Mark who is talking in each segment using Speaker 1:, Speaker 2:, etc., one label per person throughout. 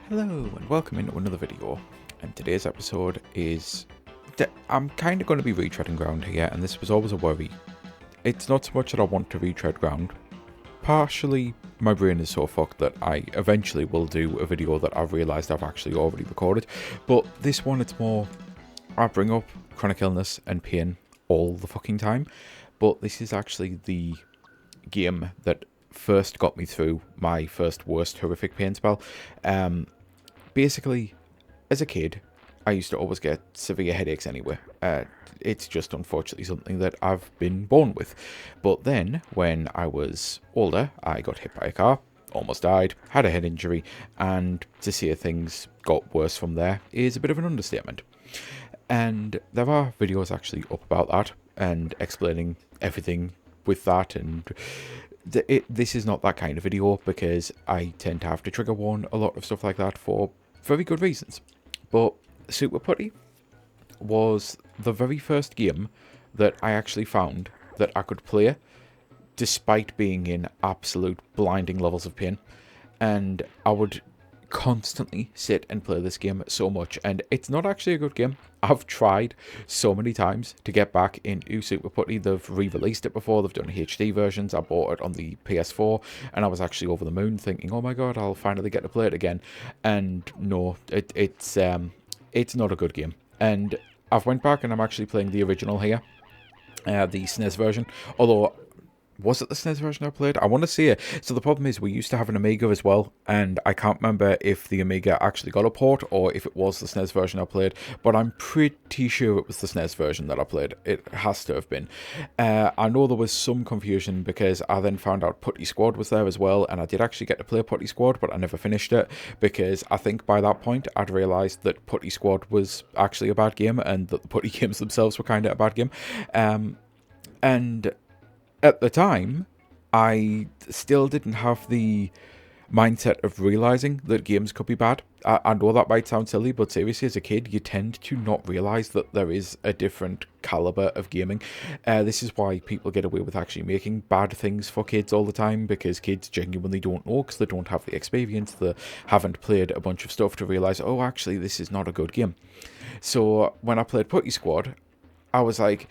Speaker 1: Hello and welcome into another video, and today's episode is I'm kind of going to be retreading ground here, and this was always a worry. It's not so much that I want to retread ground. Partially my brain is so fucked that I eventually will do a video that I've realised I've actually already recorded, but this one it's more I bring up chronic illness and pain all the fucking time, but this is actually the game that first got me through my first worst horrific pain spell. Basically, as a kid, I used to always get severe headaches anyway. It's just unfortunately something that I've been born with. But then, when I was older, I got hit by a car, almost died, had a head injury, and to say things got worse from there is a bit of an understatement. And there are videos actually up about that and explaining everything with that, and this is not that kind of video because I tend to have to trigger warn a lot of stuff like that for very good reasons. But Super Putty was the very first game that I actually found that I could play despite being in absolute blinding levels of pain, and I would constantly sit and play this game so much, and it's not actually a good game. I've tried so many times to get back into Super Putty. They've re-released it before, they've done HD versions. I bought it on the PS4 and I was actually over the moon thinking, oh my god, I'll finally get to play it again. And no, it's not a good game. And I've went back and I'm actually playing the original here, the SNES version, although was it the SNES version I played? I want to see it. So the problem is we used to have an Amiga as well, and I can't remember if the Amiga actually got a port or if it was the SNES version I played, but I'm pretty sure it was the SNES version that I played. It has to have been. I know there was some confusion because I then found out Putty Squad was there as well, and I did actually get to play Putty Squad, but I never finished it because I think by that point I'd realised that Putty Squad was actually a bad game and that the Putty games themselves were kind of a bad game. And at the time, I still didn't have the mindset of realising that games could be bad. I know that might sound silly, but seriously, as a kid, you tend to not realise that there is a different calibre of gaming. This is why people get away with actually making bad things for kids all the time, because kids genuinely don't know, because they don't have the experience, they haven't played a bunch of stuff to realise, oh, actually, this is not a good game. So when I played Putty Squad, I was like,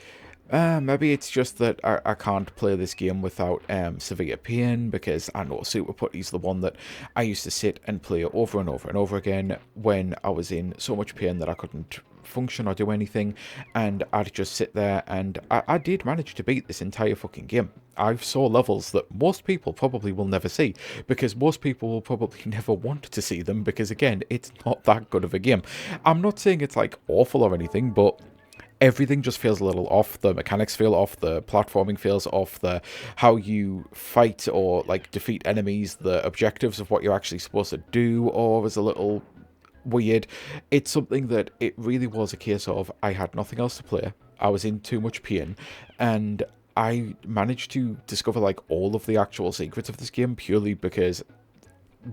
Speaker 1: maybe it's just that I can't play this game without severe pain, because I know Super Putty's the one that I used to sit and play over and over and over again when I was in so much pain that I couldn't function or do anything, and I'd just sit there, and I did manage to beat this entire fucking game. I saw levels that most people probably will never see, because most people will probably never want to see them, because again, it's not that good of a game. I'm not saying it's like awful or anything, but everything just feels a little off. The mechanics feel off, the platforming feels off, the how you fight or like defeat enemies, the objectives of what you're actually supposed to do, or is a little weird. It's something that it really was a case of I had nothing else to play, I was in too much pain, and I managed to discover like all of the actual secrets of this game purely because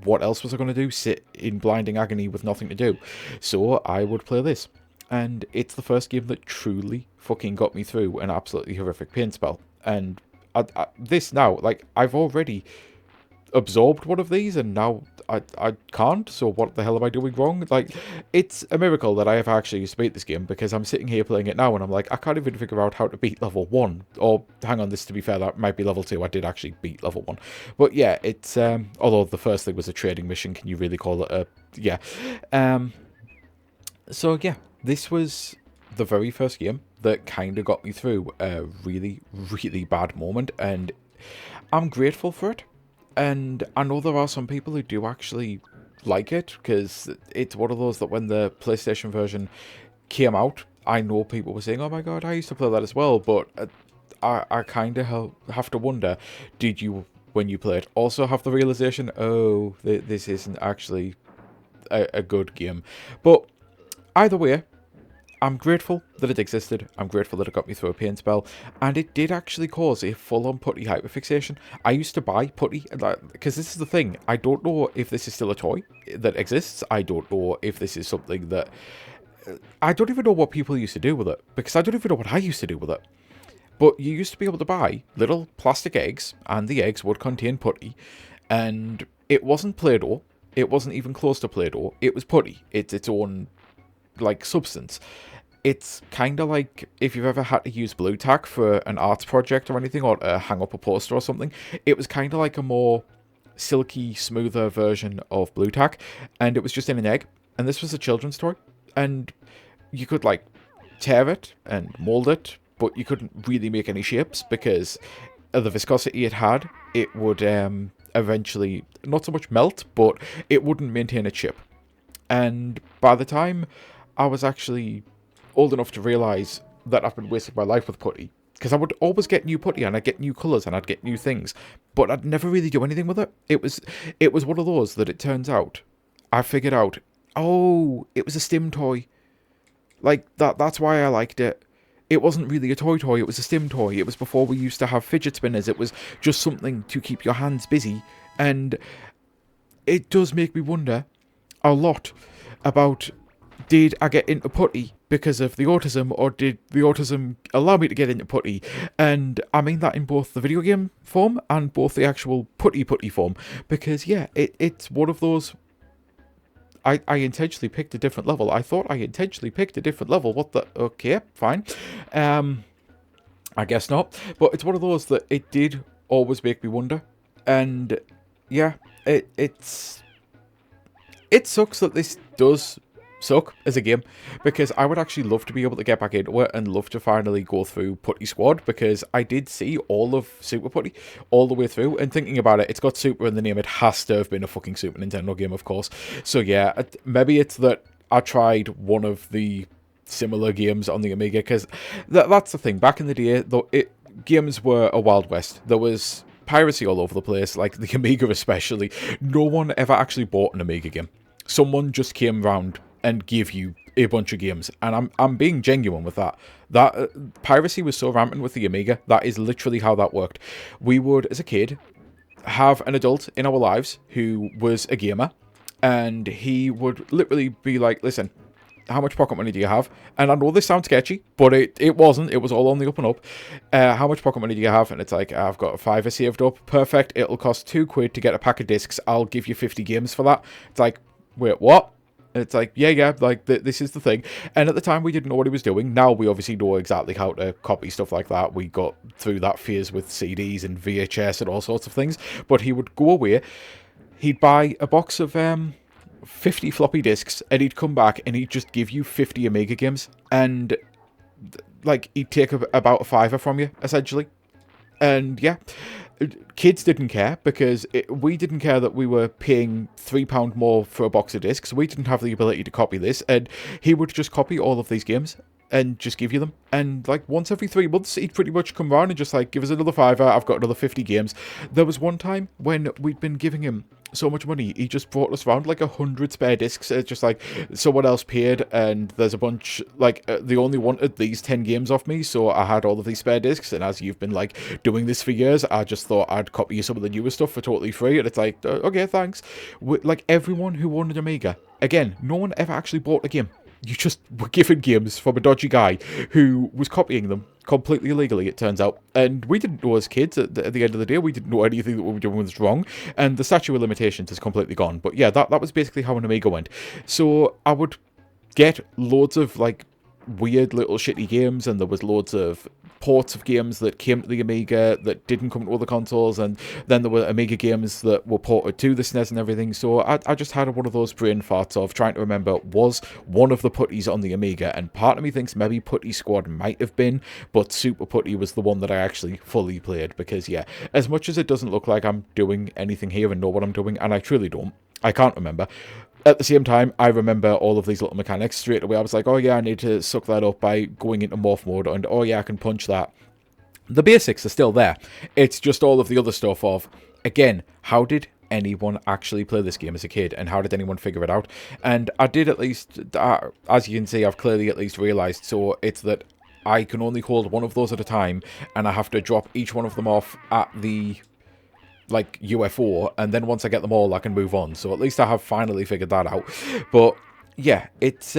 Speaker 1: what else was I going to do? Sit in blinding agony with nothing to do. So I would play this. And it's the first game that truly fucking got me through an absolutely horrific pain spell. And this now, like, I've already absorbed one of these, and now I can't, so what the hell am I doing wrong? Like, it's a miracle that I have actually used to beat this game, because I'm sitting here playing it now, and I'm like, I can't even figure out how to beat level 1. Or, hang on, this, to be fair, that might be level 2. I did actually beat level 1. But yeah, it's, although the first thing was a trading mission, can you really call it a, yeah. So yeah, this was the very first game that kind of got me through a really, really bad moment, and I'm grateful for it. And I know there are some people who do actually like it, because it's one of those that when the PlayStation version came out, I know people were saying, oh my god, I used to play that as well, but I kind of have to wonder, did you, when you play it, also have the realization, oh, this isn't actually a good game? But either way, I'm grateful that it existed, I'm grateful that it got me through a pain spell, and it did actually cause a full-on Putty hyperfixation. I used to buy Putty, because this is the thing, I don't know if this is still a toy that exists, I don't know if this is something that... I don't even know what people used to do with it, because I don't even know what I used to do with it. But you used to be able to buy little plastic eggs, and the eggs would contain Putty, and it wasn't Play-Doh. It wasn't even close to Play-Doh. It was putty. It's its own, like, substance. It's kind of like if you've ever had to use Blue Tack for an arts project or anything, or to hang up a poster or something. It was kind of like a more silky, smoother version of Blue Tack, and it was just in an egg. And this was a children's toy, and you could, like, tear it and mold it, but you couldn't really make any shapes because of the viscosity it had. It would eventually not so much melt, but it wouldn't maintain its shape. And by the time I was actually old enough to realise that I've been wasting my life with putty, because I would always get new putty and I'd get new colours and I'd get new things, but I'd never really do anything with it. It was one of those that it turns out I figured out, oh, it was a stim toy. Like, that's why I liked it. It wasn't really a toy, it was a stim toy. It was before we used to have fidget spinners. It was just something to keep your hands busy. And it does make me wonder a lot about, did I get into putty because of the autism, or did the autism allow me to get into putty? And I mean that in both the video game form and both the actual putty form. Because, yeah, it's one of those... I intentionally picked a different level. I thought I intentionally picked a different level. What the... Okay, fine. I guess not. But it's one of those that it did always make me wonder. And, yeah, it sucks that this does suck as a game, because I would actually love to be able to get back into it and love to finally go through Putty Squad, because I did see all of Super Putty all the way through, and thinking about it, it's got Super in the name. It has to have been a fucking Super Nintendo game, of course. So yeah, maybe it's that I tried one of the similar games on the Amiga, because that's the thing. Back in the day, though, games were a Wild West. There was piracy all over the place, like the Amiga especially. No one ever actually bought an Amiga game. Someone just came round and give you a bunch of games, and I'm being genuine with that. Piracy was so rampant with the Amiga. That is literally how that worked. We would, as a kid, have an adult in our lives who was a gamer, and he would literally be like, listen, how much pocket money do you have? And I know this sounds sketchy, but it wasn't. It was all on the up and up. How much pocket money do you have? And it's like, I've got a £5 saved up. Perfect. It'll cost £2 to get a pack of discs. I'll give you 50 games for that. It's like, wait, what? It's like, yeah, like, this is the thing. And at the time, we didn't know what he was doing. Now, we obviously know exactly how to copy stuff like that. We got through that phase with CDs and VHS and all sorts of things. But he would go away. He'd buy a box of 50 floppy disks, and he'd come back, and he'd just give you 50 Amiga games. And, like, he'd take about a £5 from you, essentially. And, yeah, kids didn't care, because we didn't care that we were paying £3 more for a box of discs. We didn't have the ability to copy this, and he would just copy all of these games and just give you them. And, like, once every 3 months, he'd pretty much come round and just, like, give us another £5. I've got another 50 games. There was one time when we'd been giving him so much money, he just brought us around like 100 spare discs. It's just like, someone else paid, and there's a bunch, like, they only wanted these 10 games off me, so I had all of these spare discs. And as you've been, like, doing this for years, I just thought I'd copy you some of the newer stuff for totally free. And it's like, okay, thanks. Like, everyone who wanted Amiga, again, no one ever actually bought a game. You just were given games from a dodgy guy who was copying them completely illegally, it turns out. And we didn't know as kids, at the end of the day, we didn't know anything that we were doing was wrong. And the statute of limitations is completely gone. But yeah, that was basically how an Amiga went. So I would get loads of, like, weird little shitty games, and there was loads of ports of games that came to the Amiga that didn't come to other consoles, and then there were Amiga games that were ported to the SNES and everything. So I just had one of those brain farts of trying to remember, was one of the putties on the Amiga? And part of me thinks maybe Putty Squad might have been, but Super Putty was the one that I actually fully played, because yeah, as much as it doesn't look like I'm doing anything here and know what I'm doing, and I truly don't, I can't remember. At the same time, I remember all of these little mechanics straight away. I was like, oh yeah, I need to suck that up by going into morph mode, and oh yeah, I can punch that. The basics are still there. It's just all of the other stuff of, again, how did anyone actually play this game as a kid, and how did anyone figure it out? And I did, at least, as you can see, I've clearly at least realised, so it's that I can only hold one of those at a time, and I have to drop each one of them off at the, like, UFO, and then once I get them all, I can move on. So at least I have finally figured that out. But yeah, it's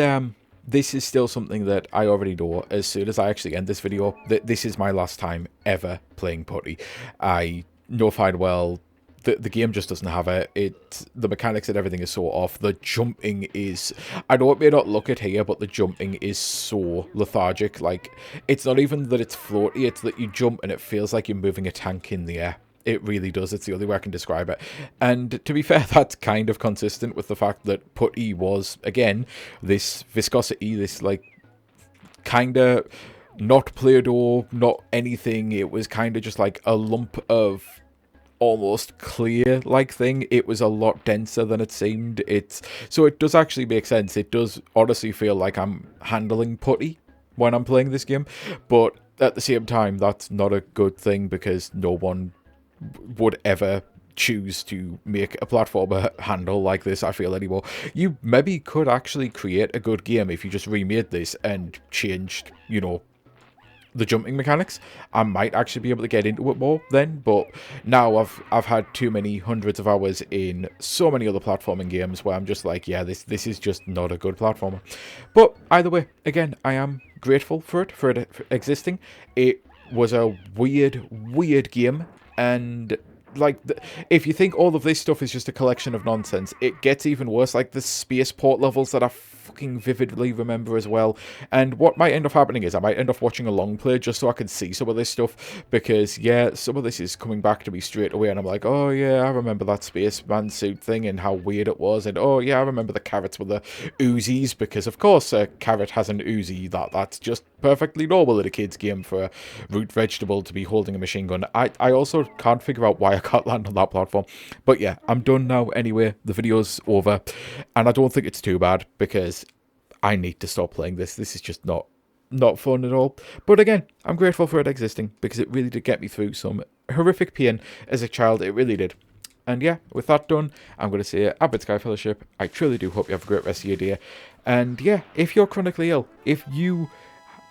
Speaker 1: this is still something that I already know. As soon as I actually end this video, this is my last time ever playing Putty. I know fine well the game just doesn't have it. The mechanics and everything is so off. The jumping is, I know it may not look it here, but the jumping is so lethargic. Like, it's not even that it's floaty, it's that you jump and it feels like you're moving a tank in the air. It really does. It's the only way I can describe it. And to be fair, that's kind of consistent with the fact that Putty was, again, this viscosity, this, like, kind of not Play-Doh, not anything. It was kind of just like a lump of almost clear-like thing. It was a lot denser than it seemed. So it does actually make sense. It does honestly feel like I'm handling Putty when I'm playing this game. But at the same time, that's not a good thing because no one would ever choose to make a platformer handle like this, I feel, anymore. You maybe could actually create a good game if you just remade this and changed, you know, the jumping mechanics. I might actually be able to get into it more then, but now I've had too many hundreds of hours in so many other platforming games where I'm just like, yeah, this is just not a good platformer. But either way, again, I am grateful for it existing. It was a weird game, and like, if you think all of this stuff is just a collection of nonsense, it gets even worse. Like the spaceport levels that I fucking vividly remember as well. And what might end up happening is I might end up watching a long play just so I can see some of this stuff, because yeah, some of this is coming back to me straight away, and I'm like, oh yeah, I remember that spaceman suit thing and how weird it was, and oh yeah, I remember the carrots with the Uzis, because of course a carrot has an Uzi. That's just perfectly normal in a kid's game for a root vegetable to be holding a machine gun. I also can't figure out why I can't land on that platform. But yeah, I'm done now anyway. The video's over, and I don't think it's too bad because I need to stop playing this. This is just not fun at all. But again, I'm grateful for it existing because it really did get me through some horrific pain as a child. It really did. And yeah, with that done, I'm going to say Avid Sky Fellowship. I truly do hope you have a great rest of your day. And yeah, if you're chronically ill, if you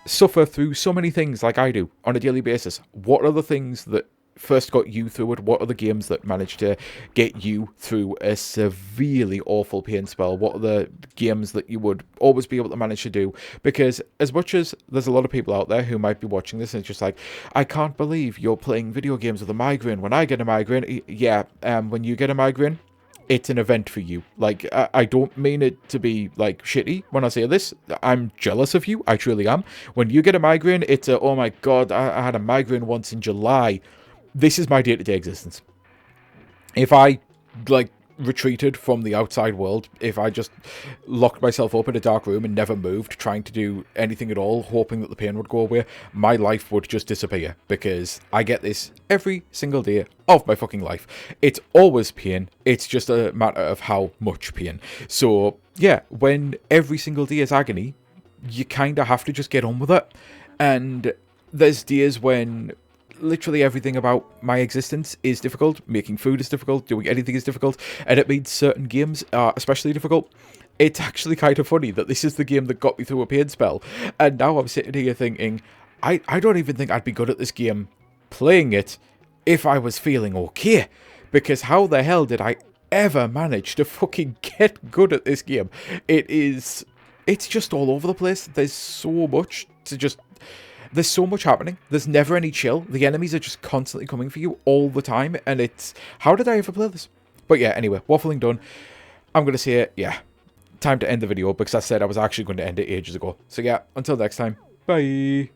Speaker 1: suffer through so many things like I do on a daily basis, what are the things that first got you through it? What are the games that managed to get you through a severely awful pain spell? What are the games that you would always be able to manage to do? Because as much as there's a lot of people out there who might be watching this and it's just like, I can't believe you're playing video games with a migraine. When I get a migraine, yeah, when you get a migraine, it's an event for you. Like, I don't mean it to be, like, shitty when I say this. I'm jealous of you. I truly am. When you get a migraine, it's a, oh my god, I had a migraine once in July. This is my day-to-day existence. If I, like, retreated from the outside world, if I just locked myself up in a dark room and never moved, trying to do anything at all, hoping that the pain would go away, my life would just disappear, because I get this every single day of my fucking life. It's always pain. It's just a matter of how much pain. So, yeah, when every single day is agony, you kind of have to just get on with it. And there's days when literally everything about my existence is difficult. Making food is difficult. Doing anything is difficult. And it means certain games are especially difficult. It's actually kind of funny that this is the game that got me through a pain spell. And now I'm sitting here thinking, I don't even think I'd be good at this game playing it if I was feeling okay. Because how the hell did I ever manage to fucking get good at this game? It's just all over the place. There's so much to just... There's so much happening. There's never any chill. The enemies are just constantly coming for you all the time. And it's... How did I ever play this? But yeah, anyway, waffling done. I'm going to say, yeah, time to end the video because I said I was actually going to end it ages ago. So yeah, until next time, bye.